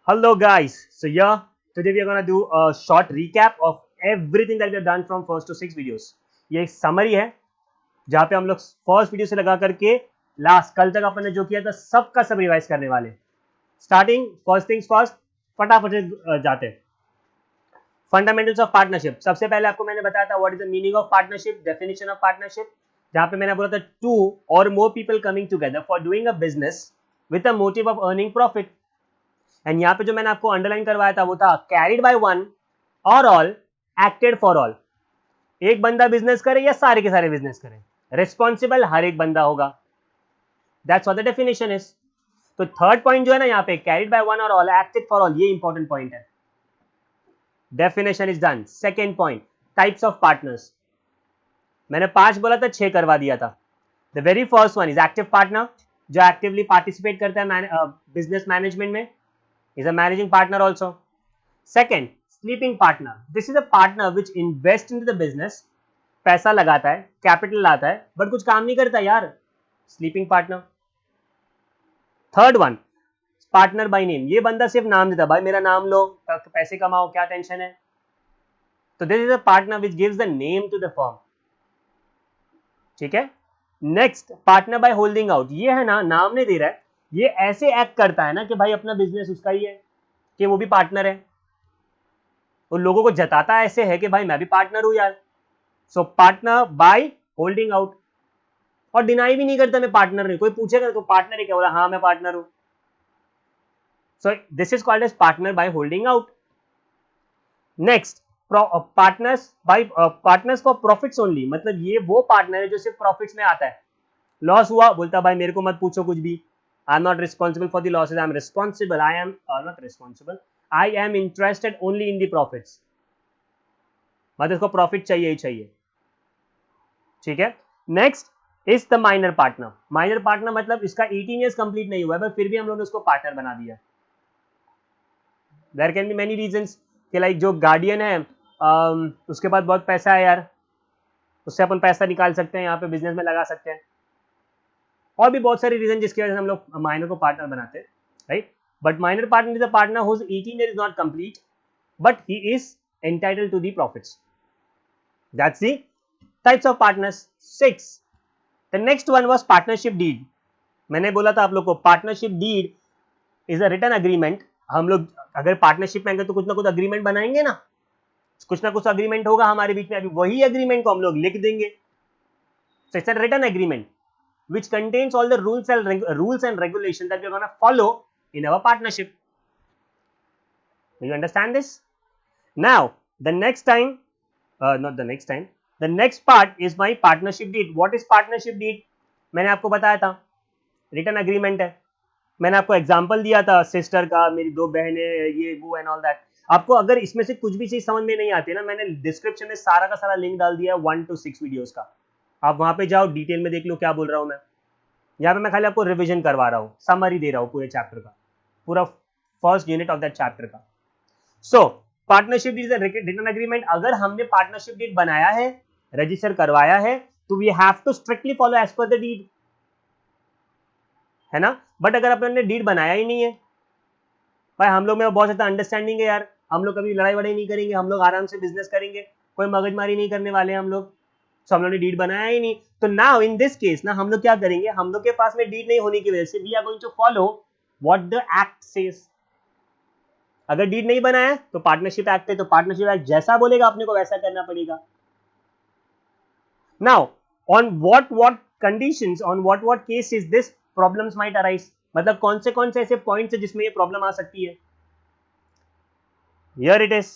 Hello guys, so yeah, today we are gonna do a short recap of everything that we have done from first to six videos. ये एक summary है जहाँ पे हम लोग first video से लगा करके लास्ट कल तक अपन ने जो किया था सबका सब रिवाइज करने वाले। स्टार्टिंग फर्स्ट थिंग्स फर्स्ट, फटाफट से जाते हैं। फंडामेंटल्स ऑफ पार्टनरशिप, सबसे पहले आपको मैंने बताया था what is the meaning of partnership, definition of partnership, जहाँ पे मैंने बोला था टू और more people coming together for doing a business with a motive of earning profit. And यहाँ पे जो मैंने आपको अंडरलाइन करवाया था वो था कैरिड बाय वन और ऑल, एक्टेड फॉर ऑल। एक बंदा बिजनेस करे या सारे के सारे बिजनेस करें, रिस्पॉन्सिबल हर एक बंदा होगा। That's what the definition is. तो थर्ड पॉइंट जो है ना यहाँ पे, कैरिड बाय वन और ऑल, एक्टेड फॉर ऑल, ये इंपॉर्टेंट पॉइंट है। Definition is done. Second point, types of partners. मैंने 5 बोला था, 6 करवा दिया था। The very first one is active partner, जो एक्टिवली पार्टिसिपेट करता है बिजनेस मैनेजमेंट में, is a managing partner also. Second, sleeping partner. This is a partner which invests into the business. पैसा लगाता है, कैपिटल लाता है, बट कुछ काम नहीं करता यार, sleeping partner. Third one, partner by name. ये बंदा सिर्फ नाम देता, भाई मेरा नाम लो, पैसे कमाओ, क्या टेंशन है। तो this is a partner which gives the name to the firm. ठीक है। Next, partner by holding out. ये है ना, नाम नहीं दे रहा है, ये ऐसे एक्ट करता है ना कि भाई अपना बिजनेस उसका ही है, कि वो भी पार्टनर है, उन लोगों को जताता ऐसे है कि भाई मैं भी पार्टनर हूं यार। सो पार्टनर बाय होल्डिंग आउट, और डिनाई भी नहीं करता मैं पार्टनर नहीं। कोई पूछेगा तो पार्टनर है क्या, बोला हाँ मैं पार्टनर हूं। So this is called as partner by holding out. Next, partners for profits only, मतलब ये वो पार्टनर है जो सिर्फ प्रॉफिट्स में आता है। लॉस हुआ, बोलता भाई मेरे को मत पूछो कुछ भी, I am not responsible for the losses, I am responsible, I am not responsible, I am interested only in the profits. मतलब इसको प्रॉफिट चाहिए ही चाहिए। ठीक है। Next is the minor partner. Minor partner मतलब इसका 18 ईयर्स कंप्लीट नहीं हुआ है, पर फिर भी हम लोगों ने उसको पार्टनर बना दिया। There can be many reasons, कि लाइक जो गार्डियन है उसके पास बहुत पैसा है यार, उससे अपन पैसा निकाल सकते हैं, यहाँ पे बिजनेस में लगा सकते हैं। और भी बहुत सारे रीजन जिसकी वजह से हम लोग माइनर को पार्टनर बनाते हैं, right. But minor partner is a partner whose 18 year is not complete but he is entitled to the profits. That's the types of partners. 6, the next one was partnership deed. मैंने बोला था आप लोग को, partnership deed is a written agreement. हम लोग अगर partnership में आएंगे तो कुछ ना कुछ अग्रीमेंट बनाएंगे ना, कुछ ना कुछ अग्रीमेंट होगा हमारे बीच में। अभी वही अग्रीमेंट को हम लोग लिख देंगे। So it's a written agreement which contains all the rules and regulations that we're going to follow in our partnership. Do you understand this? Now the next time, not the next time, the next part is my partnership deed. What is partnership deed? मैंने आपको बताया था written agreement है। मैंने आपको example दिया था sister का, मेरी 2 बहनें, ये वो एंड ऑल दैट। आपको अगर इसमें से कुछ भी चीज समझ में नहीं आती है ना, मैंने डिस्क्रिप्शन में सारा का सारा लिंक डाल दिया है 1 to 6 वीडियोस का। आप वहां पे जाओ, डिटेल में देख लो क्या बोल रहा हूं मैं। यहाँ पे मैं खाली आपको रिवीजन करवा रहा हूँ, समरी दे रहा हूँ पूरे चैप्टर का, पूरा first unit of that chapter का। So partnership deed is a written agreement. अगर हमने पार्टनरशिप डीड बनाया है, रजिस्टर करवाया है, तो we have to strictly follow as per the deed, है ना। बट अगर अपने डीड बनाया ही नहीं है, भाई हम लोग में बहुत ज्यादा अंडरस्टैंडिंग है यार, हम लोग कभी लड़ाई वड़ाई नहीं करेंगे, हम लोग आराम से बिजनेस करेंगे, कोई मगजमारी नहीं करने वाले हम लोग। तो हम लोग ने डीड बनाया ही नहीं, तो नाउ इन दिस केस ना हम लोग क्या करेंगे, हम लोग के पास में डीड नहीं होने की वजह से we are going to follow what the act says. अगर डीड नहीं बनाया तो पार्टनरशिप एक्ट है, तो पार्टनरशिप एक्ट जैसा बोलेगा अपने को वैसा करना पड़ेगा। Now on what conditions, on what cases this problems might arise, मतलब कौन से ऐसे पॉइंट्स है जिसमें ये प्रॉब्लम आ सकती है। Here it is.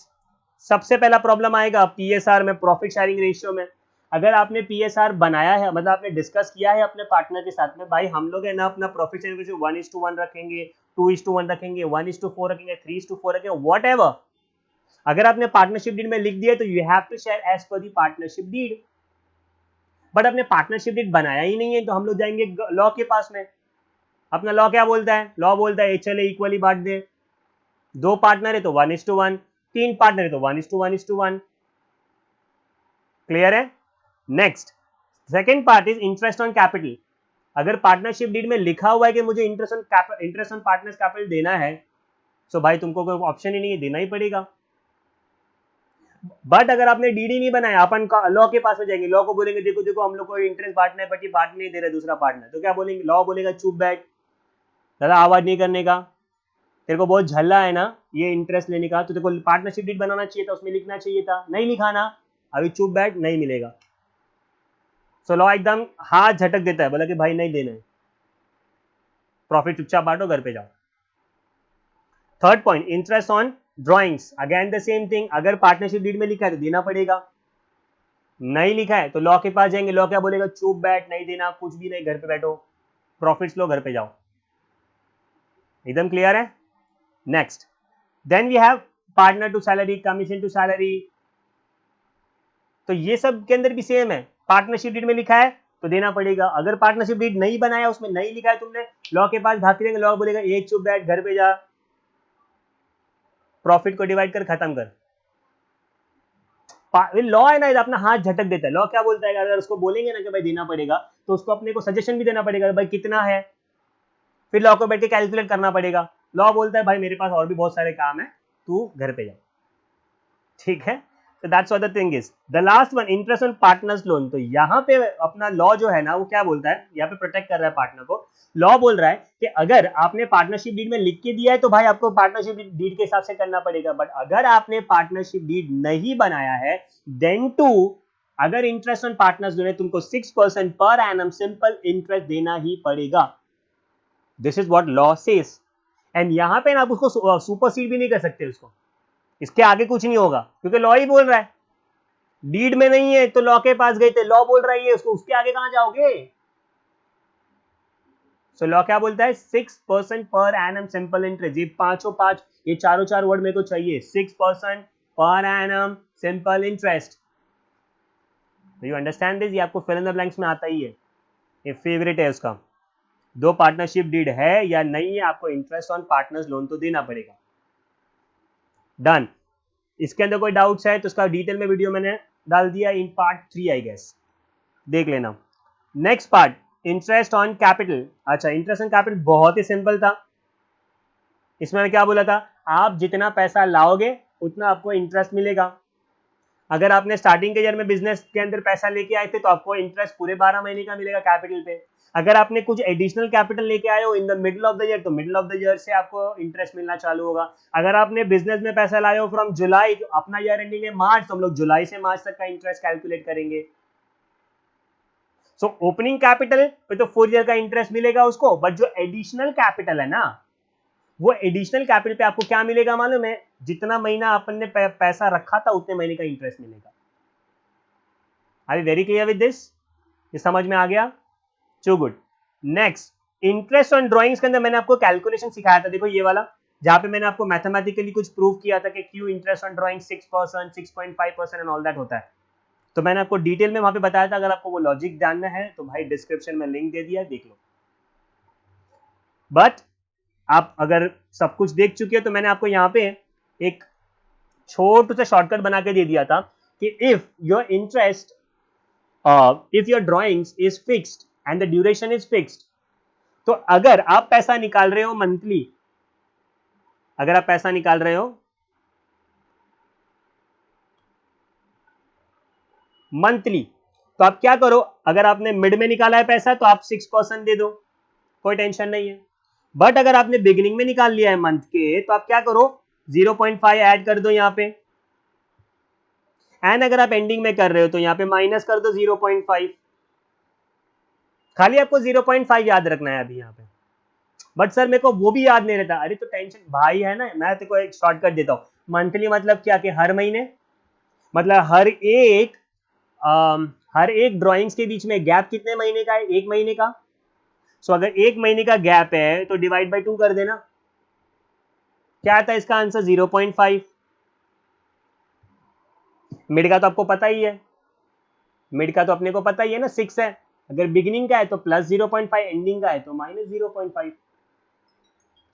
सबसे पहला प्रॉब्लम आएगा पीएसआर में, प्रॉफिट शेयरिंग रेशियो में। अगर आपने पीएसआर बनाया है, मतलब आपने डिस्कस किया है अपने पार्टनर के साथ में, भाई हम लोग है ना अपना प्रॉफिट शेयरिंग रेशियो 1:1 रखेंगे, 2:1 रखेंगे, 1:4 रखेंगे, 3:4 रखेंगे, वॉट एवर। अगर आपने पार्टनरशिप डीड में लिख दिया तो you have to share as per the partnership deed. But आपने पार्टनरशिप डीड बनाया ही नहीं है, तो हम लोग जाएंगे लॉ के पास में। अपना लॉ क्या बोलता है, लॉ बोलता है एचएलए इक्वली बांट दे। 2 पार्टनर है तो 1:1, 3 पार्टनर है तो 1:1:1। क्लियर है। Next, second part is interest on capital. अगर पार्टनरशिप डीड में लिखा हुआ है कि मुझे इंटरेस्ट ऑन पार्टनर्स कैपिटल देना है, सो भाई तुमको कोई ऑप्शन ही नहीं है, देना ही पड़ेगा। बट अगर आपने डीडी नहीं बनाया, अपन लॉ के पास में जाएंगे, लॉ को बोलेंगे देखो देखो हम लोग को इंटरेस्ट बांटना है, बट ये बांट नहीं दे रहा दूसरा पार्टनर, तो क्या बोलेंगे, लॉ बोलेगा चुप बैठ, दादा आवाज नहीं करने का, तेरे को बहुत झल्ला है ना ये इंटरेस्ट लेने का, तो तेरे को पार्टनरशिप डीड बनाना चाहिए था, उसमें लिखना चाहिए था, नहीं लिखा ना, अभी चुप बैठ, नहीं मिलेगा। सो लॉ एकदम हाथ झटक देता है, बोला कि भाई नहीं देना है, प्रॉफिट चुपचाप बांटो, घर पे जाओ। Third point, interest on drawings, again the same thing, अगर पार्टनरशिप डीड में लिखा है तो देना पड़ेगा, नहीं लिखा है तो लॉ के पास जाएंगे, लॉ क्या बोलेगा, चुप बैठ, नहीं देना, कुछ भी नहीं, घर पे बैठो, प्रॉफिट्स लो, घर पे जाओ। एकदम क्लियर है। Next, then we have partner to salary, commission to salary, तो ये सब के अंदर भी सेम है, पार्टनरशिप डीड में लिखा है तो देना पड़ेगा, अगर पार्टनरशिप डीड नहीं बनाया, उसमें नहीं लिखा है तुमने, लॉ के पास भाग देंगे, लॉ बोलेगा एक चुप बैठ, घर पे जा, प्रॉफिट को डिवाइड कर, खत्म कर। लॉ है ना, अपना हाथ झटक देता है, लॉ क्या बोलता है, अगर उसको बोलेंगे ना कि भाई देना पड़ेगा, तो उसको अपने को सजेशन भी देना पड़ेगा, भाई कितना है, फिर लॉ को बैठ के कैलकुलेट करना पड़ेगा। लॉ बोलता है भाई मेरे पास और भी बहुत सारे काम है, तू घर पे जा, ठीक है। तो that's what the thing is. The last one, interest on partners loan, तो यहाँ पे अपना लॉ जो है ना वो क्या बोलता है, यहाँ पे प्रोटेक्ट कर रहा है पार्टनर को। लॉ बोल रहा है कि अगर आपने पार्टनरशिप डीड में लिख के दिया है तो भाई आपको पार्टनरशिप डीड के हिसाब से करना पड़ेगा, बट अगर आपने पार्टनरशिप डीड नहीं बनाया है, देन टू, अगर इंटरेस्ट ऑन पार्टनर्स लोन है, तुमको 6% पर एनम सिंपल इंटरेस्ट देना ही पड़ेगा। This is what law says, and यहां पे आप उसको सुपरसीड भी नहीं कर सकते उसको, इसके आगे कुछ नहीं होगा, क्योंकि लॉ ही बोल रहा है, डीड में नहीं है तो लॉ के पास गए थे, लॉ बोल रहा है उसको, उसके आगे कहां जाओगे। सो लॉ क्या बोलता है, 6% पर एनम सिंपल इंटरेस्ट, ये पांचों पांच, ये चारों चार वर्ड मेरे को चाहिए, 6% per annum simple interest. You understand this, ये आपको फिल इन द ब्लैंक्स में आता ही है, ये फेवरेट है उसका, दो पार्टनरशिप डीड है या नहीं है, आपको इंटरेस्ट ऑन पार्टनर्स लोन तो देना पड़ेगा। डन। इसके अंदर कोई डाउट्स है तो उसका डिटेल में वीडियो मैंने डाल दिया इन पार्ट 3 आई गेस, देख लेना। Next part, interest on capital. अच्छा, इंटरेस्ट ऑन कैपिटल बहुत ही सिंपल था, इसमें मैं क्या बोला था, आप जितना पैसा लाओगे उतना आपको इंटरेस्ट मिलेगा। अगर आपने स्टार्टिंग के ईयर में बिजनेस के अंदर पैसा लेके आए थे तो आपको इंटरेस्ट पूरे 12 महीने का मिलेगा कैपिटल पे। अगर आपने कुछ एडिशनल कैपिटल लेके आए हो in the middle of the year, तो मिडिल ऑफ द ईयर से आपको इंटरेस्ट मिलना चालू होगा। अगर आपने बिजनेस में पैसा लाए हो फ्रॉम जुलाई, तो अपना ईयर एंडिंग है मार्च, तो हम लोग जुलाई से मार्च तक का इंटरेस्ट कैलकुलेट करेंगे। सो ओपनिंग कैपिटल पे तो 4 ईयर का इंटरेस्ट मिलेगा उसको, बट जो एडिशनल कैपिटल है ना, वो एडिशनल कैपिटल पे आपको क्या मिलेगा मालूम है, जितना महीना अपन ने पैसा रखा था उतने महीने का इंटरेस्ट मिलेगा। Are you very clear with this, ये समझ में आ गया, so good. Next, interest on drawings के अंदर मैंने आपको कैलकुलेशन सिखाया था, देखो ये वाला, जहां पे मैंने आपको मैथमेटिकली कुछ प्रूव किया था कि क्यों interest on drawing 6%, 6.5% and all that होता है, तो मैंने आपको डिटेल में वहां पे बताया था। अगर आपको वो लॉजिक जानना है तो भाई डिस्क्रिप्शन में लिंक दे दिया, देख लो। बट आप अगर सब कुछ देख चुके हो तो मैंने आपको यहाँ पे एक छोटा सा शॉर्टकट बना के दे दिया था कि if your interest, if your drawings is fixed and the duration is fixed, तो अगर आप पैसा निकाल रहे हो मंथली, अगर आप पैसा निकाल रहे हो मंथली, तो आप क्या करो, अगर आपने मिड में निकाला है पैसा तो आप 6% दे दो, कोई टेंशन नहीं है। बट अगर आपने बिगिनिंग में निकाल लिया है मंथ के, तो आप क्या करो, 0.5 ऐड कर दो यहाँ पे, एंड अगर आप एंडिंग में कर रहे हो तो यहाँ पे माइनस कर दो 0.5, खाली आपको 0.5 याद रखना है अभी यहाँ पे। बट सर मेरे को वो भी याद नहीं रहता, अरे तो टेंशन भाई है ना, मैं तेरे को एक शॉर्टकट देता हूँ। मंथली मतलब क्या, कि हर महीने, मतलब हर एक ड्राइंग्स के बीच में गैप कितने महीने का है, 1 महीने का। सो अगर 1 महीने का गैप है तो डिवाइड बाई 2 कर देना, क्या आता है इसका आंसर, 0.5। मिड का तो आपको पता ही है, मिड का तो अपने को पता ही है ना, 6 है, अगर बिगिनिंग का है तो प्लस 0.5, एंडिंग का है तो minus 0.5,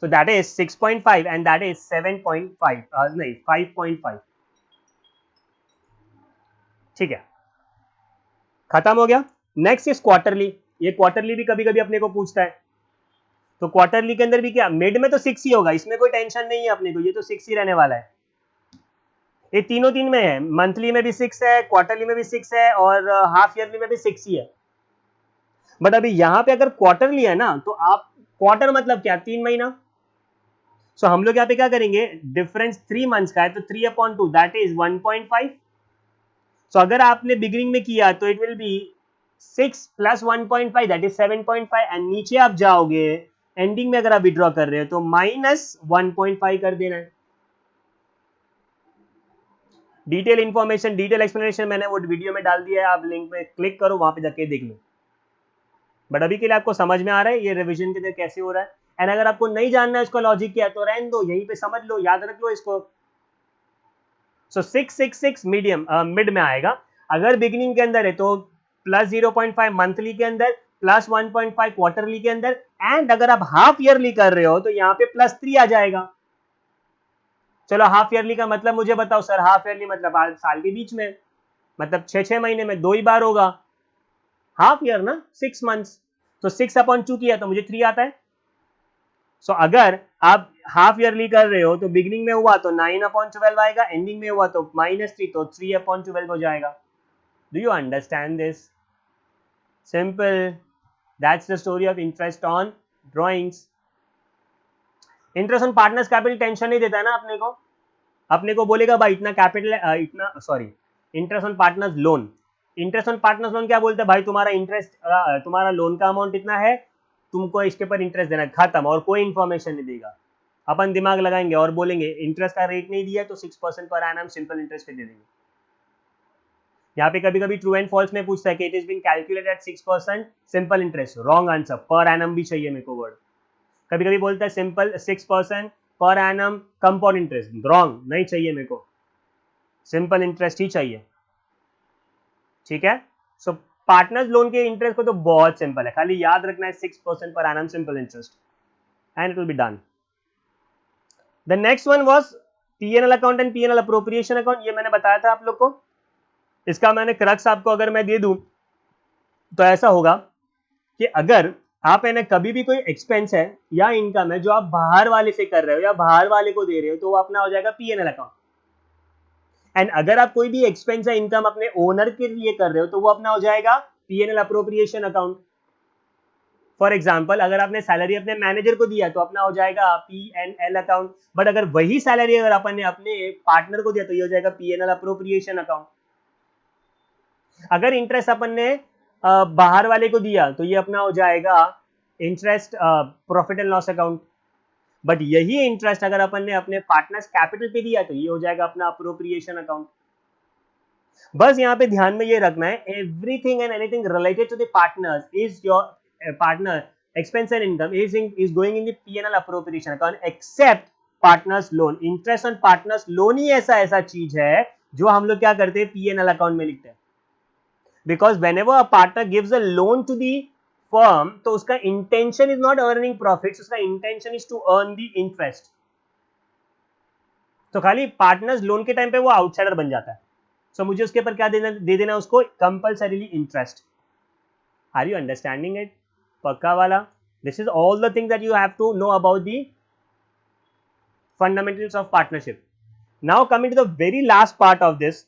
so that is 6.5 and that is 7.5, नहीं 5.5, ठीक है, खत्म हो गया। नेक्स्ट इज क्वार्टरली, ये क्वार्टरली भी कभी कभी अपने को पूछता है, तो क्वार्टरली के अंदर भी क्या, मिड में तो 6 ही होगा, इसमें कोई टेंशन नहीं है अपने को, ये तो 6 ही रहने वाला है। ये तीनों तीन में है, मंथली में भी 6 है, क्वार्टरली में भी 6 है, और हाफ ईयरली में भी 6 ही है। बट अभी यहां पे अगर क्वार्टरली है ना, तो आप क्वार्टर मतलब क्या, 3 महीना। सो हम लोग यहाँ पे क्या करेंगे, डिफरेंस 3 मंथ्स का है, तो 3/2 दैट इज 1.5। सो अगर आपने बिगिनिंग में किया तो it will be 6 plus 1.5 that is 7.5, and नीचे आप जाओगे एंडिंग में अगर आप विड्रॉ कर रहे हो तो -1.5 कर देना है। डिटेल इंफॉर्मेशन, डिटेल एक्सप्लेनेशन मैंने वो वीडियो में डाल दिया है, आप लिंक पे क्लिक करो, वहां पे जाके देख लो। बट अभी के लिए आपको समझ में आ रहा है ये रिवीजन के अंदर कैसे हो रहा है। एंड अगर आपको नहीं जानना है इसका लॉजिक क्या है तो रहने दो, यहीं पे समझ लो, याद रख लो इसको। सो 666 मीडियम मिड में आएगा। अगर बिगिनिंग के अंदर है तो +0.5 मंथली के अंदर, +1.5 क्वार्टरली के अंदर, एंड अगर आप हाफ ईयरली कर रहे हो तो यहाँ पे +3 आ जाएगा। चलो हाफ ईयरली का मतलब मुझे बताओ सर, हाफ ईयरली मतलब साल के बीच में, मतलब 6 महीने में 2 ही बार होगा हाफ ईयर ना, 6 मंथ्स। तो 6/2 किया तो मुझे 3 आता है। सो अगर आप हाफ ईयरली कर रहे हो तो बिगिनिंग में हुआ तो 9/12 आएगा, एंडिंग में हुआ तो -3, तो 3/12 हो जाएगा। Do you understand this? Simple, that's the story of interest on drawings. Interest on partners capital tension नहीं देता है ना अपने को बोलेगा भाई इतना कैपिटल, इतना sorry, interest on partners loan. Interest on partners loan क्या बोलते हैं भाई, तुम्हारा इंटरेस्ट, तुम्हारा लोन का अमाउंट इतना है, तुमको इसके पर इंटरेस्ट देना, खत्म, और कोई इंफॉर्मेशन नहीं देगा। अपन दिमाग लगाएंगे और बोलेंगे इंटरेस्ट का रेट नहीं दिया तो 6% पर एनम सिंपल इंटरेस्ट पे दे देंगे। यहाँ पे कभी कभी ट्रू एंड फॉल्स में पूछता है कि it is been calculated at 6% simple interest, wrong answer, पर एनम भी चाहिए मेरे को वर्ड। कभी कभी बोलता है simple 6% per annum compound interest, wrong, नहीं चाहिए मेरे को, सिंपल इंटरेस्ट ही चाहिए। ठीक है, सो पार्टनर्स लोन के इंटरेस्ट को तो बहुत सिंपल है, खाली याद रखना है 6% per annum simple interest, and it will be done. The next one was PNL account and PNL appropriation account, ये मैंने बताया था आप लोग को। इसका मैंने क्रक्स आपको अगर मैं दे दूं तो ऐसा होगा कि अगर आप है ना कभी भी कोई एक्सपेंस है या इनकम है जो आप बाहर वाले से कर रहे हो या बाहर वाले को दे रहे हो तो वो अपना हो जाएगा पीएनएल अकाउंट। एंड अगर आप कोई भी एक्सपेंस है इनकम अपने ओनर के लिए कर रहे हो तो वो अपना हो जाएगा PNL appropriation account. For example अगर आपने सैलरी अपने मैनेजर को दिया तो अपना हो जाएगा पीएनएल अकाउंट, बट अगर वही सैलरी अगर अपन ने अपने पार्टनर को दिया तो ये हो जाएगा पीएनएल अप्रोप्रिएशन अकाउंट। अगर इंटरेस्ट अपन ने बाहर वाले को दिया तो ये अपना हो जाएगा interest profit and loss account, but यही इंटरेस्ट अगर अपन ने अपने पार्टनर्स कैपिटल पे दिया तो ये हो जाएगा अपना अप्रोप्रिएशन अकाउंट। बस यहाँ पे ध्यान में ये रखना है, everything and anything related to the partners is your partner expense and income is going in the P&L appropriation account except partners loan। Interest on partners loan ही ऐसा चीज है जो हम लोग क्या करते हैं P&L अकाउंट में लिखते हैं, because whenever a partner gives a loan to the firm तो उसका intention is not earning profits, उसका intention is to earn the interest. तो खाली पार्टनर्स लोन के टाइम पे वो आउटसाइडर बन जाता है, सो मुझे उसके ऊपर क्या दे देना उसको compulsorily interest. Are you understanding it? पक्का वाला। This is all the thing that you have to know about the fundamentals of partnership. Now coming to the very last part of this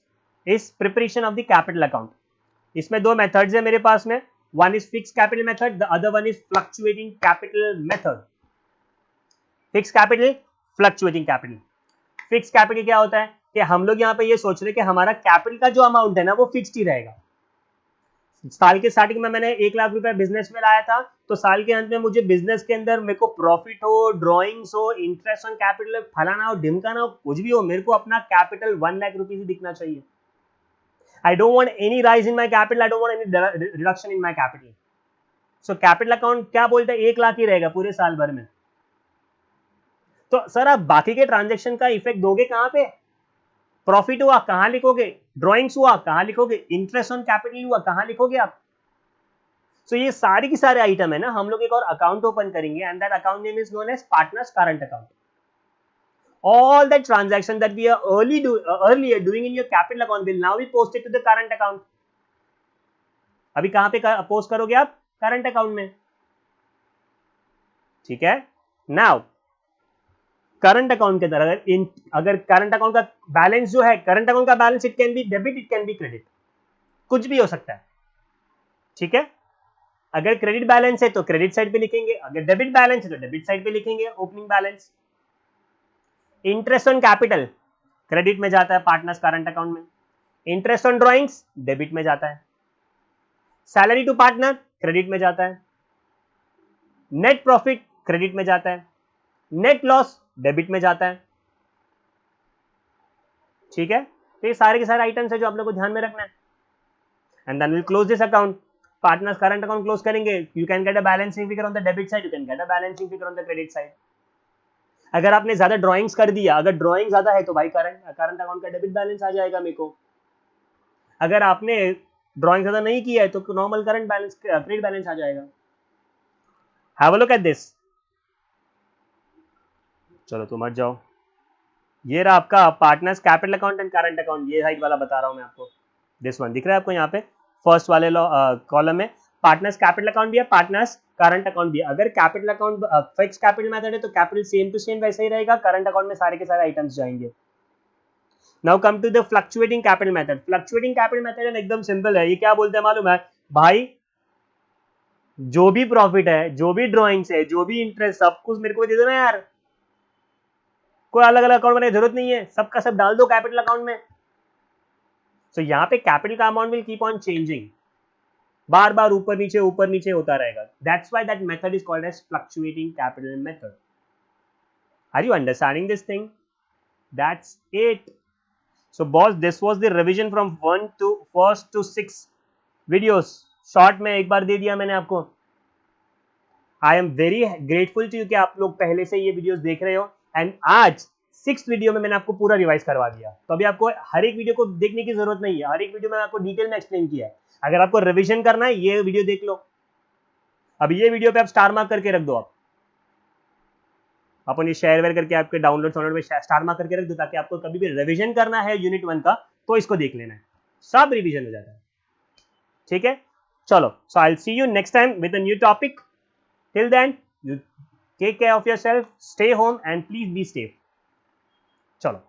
is preparation of the capital account. इसमें दो methods है मेरे पास में, one is fix capital method, the other one is fluctuating capital method. Fix capital, fluctuating capital. Fix capital क्या होता है कि हम लोग यहाँ पे ये सोच रहे हैं कि हमारा कैपिटल का जो अमाउंट है ना वो फिक्स्ड ही रहेगा। साल के स्टार्टिंग में मैंने 1 लाख रुपए बिजनेस में लाया था, तो साल के अंत में मुझे बिजनेस के अंदर मेरे को प्रॉफिट हो, ड्रॉइंग्स हो, इंटरेस्ट ऑन कैपिटल फलाना हो, ढिमकाना हो, कुछ भी हो, मेरे को अपना कैपिटल 1 लाख रुपीज ही दिखना चाहिए। I don't want any rise in my capital, I don't want any reduction in my capital. So capital account क्या बोलते हैं, 1 लाख ही रहेगा पूरे साल भर में। तो सर आप बाकी के ट्रांजेक्शन का इफेक्ट दोगे कहां पे? प्रॉफिट हुआ कहां लिखोगे, ड्रॉइंग्स हुआ कहां लिखोगे, इंटरेस्ट ऑन कैपिटल हुआ कहां लिखोगे आप? सो ये सारी की सारे आइटम है ना, हम लोग एक और अकाउंट ओपन करेंगे and that account name is known as partners current account. All that transaction that we are earlier doing in your capital account will now be posted to the current account। अभी कहां पे post करोगे आप? Current account में। ठीक है। Now current account के अंदर अगर करंट अकाउंट का बैलेंस जो है, करंट अकाउंट का balance it can be debit, it can be credit, कुछ भी हो सकता है, ठीक है। अगर क्रेडिट बैलेंस है तो क्रेडिट साइड पे लिखेंगे, अगर डेबिट बैलेंस है तो डेबिट साइड पे लिखेंगे opening balance. Interest on capital credit में जाता है पार्टनर्स करंट अकाउंट में, इंटरेस्ट ऑन ड्रॉइंग्स डेबिट में जाता है, सैलरी टू पार्टनर क्रेडिट में जाता है, नेट प्रॉफिट क्रेडिट में जाता है, नेट लॉस डेबिट में जाता है, ठीक है। तो ये सारे के सारे आइटम्स है जो आप लोग को ध्यान में रखना है। And then will close this account, partners current account close करेंगे। You can get a balancing figure on the debit side, you can get a balancing figure on the credit side. अगर आपने ज्यादा ड्राइंग्स कर दिया, अगर drawing ज्यादा है तो भाई करंट अकाउंट का डेबिट बैलेंस आ जाएगा मेरे को। अगर आपने ड्राइंग ज्यादा नहीं किया है तो normal current balance, credit balance आ जाएगा। Have a look at this. चलो तो मत जाओ, ये रहा आपका partners capital account and current account, ये साइड वाला बता रहा हूं मैं आपको। दिस वन दिख रहा है आपको यहाँ पे फर्स्ट वाले कॉलम में पार्टनर्स कैपिटल अकाउंट भी है, पार्टनर्स करंट अकाउंट भी है। अगर capital account fix capital method है तो कैपिटल सेम टू सेम वैसे ही रहेगा, करंट अकाउंट में सारे के सारे आइटम्स जाएंगे। Now come to the fluctuating capital method. Fluctuating capital method एकदम सिंपल है। ये क्या बोलते हैं मालूम है भाई, जो भी प्रॉफिट है, जो भी ड्रॉइंग्स है, जो भी इंटरेस्ट, सब कुछ मेरे को दे दो ना यार, कोई अलग अलग अकाउंट बनाने की जरूरत नहीं है, सबका सब डाल दो कैपिटल अकाउंट में। तो यहाँ पे कैपिटल का amount will keep on changing, बार बार ऊपर नीचे होता रहेगा। That's why that method is called as fluctuating capital method. Are you understanding this thing? That's it. So boss, this was the revision from 1 to 1st to 6 videos. Short में एक बार दे दिया मैंने आपको। I am very grateful to you कि आप लोग पहले से ये वीडियोस देख रहे हो, एंड आज 6th वीडियो में मैंने आपको पूरा रिवाइज करवा दिया। तो अभी आपको हर एक वीडियो को देखने की जरूरत नहीं है, हर एक वीडियो में आपको डिटेल में एक्सप्लेन किया है। अगर आपको रिवीजन करना है ये वीडियो देख लो। अब ये वीडियो पे आप स्टार मार्क करके रख दो, आप अपन ये शेयर वेयर करके आपके डाउनलोड में स्टार मार्क करके रख दो, ताकि आपको कभी भी रिवीजन करना है यूनिट 1 का तो इसको देख लेना है, सब रिवीजन हो जाता है, ठीक है। चलो, so I will see you next time with a new topic. Till then you take care of yourself, stay home and please be safe. चलो।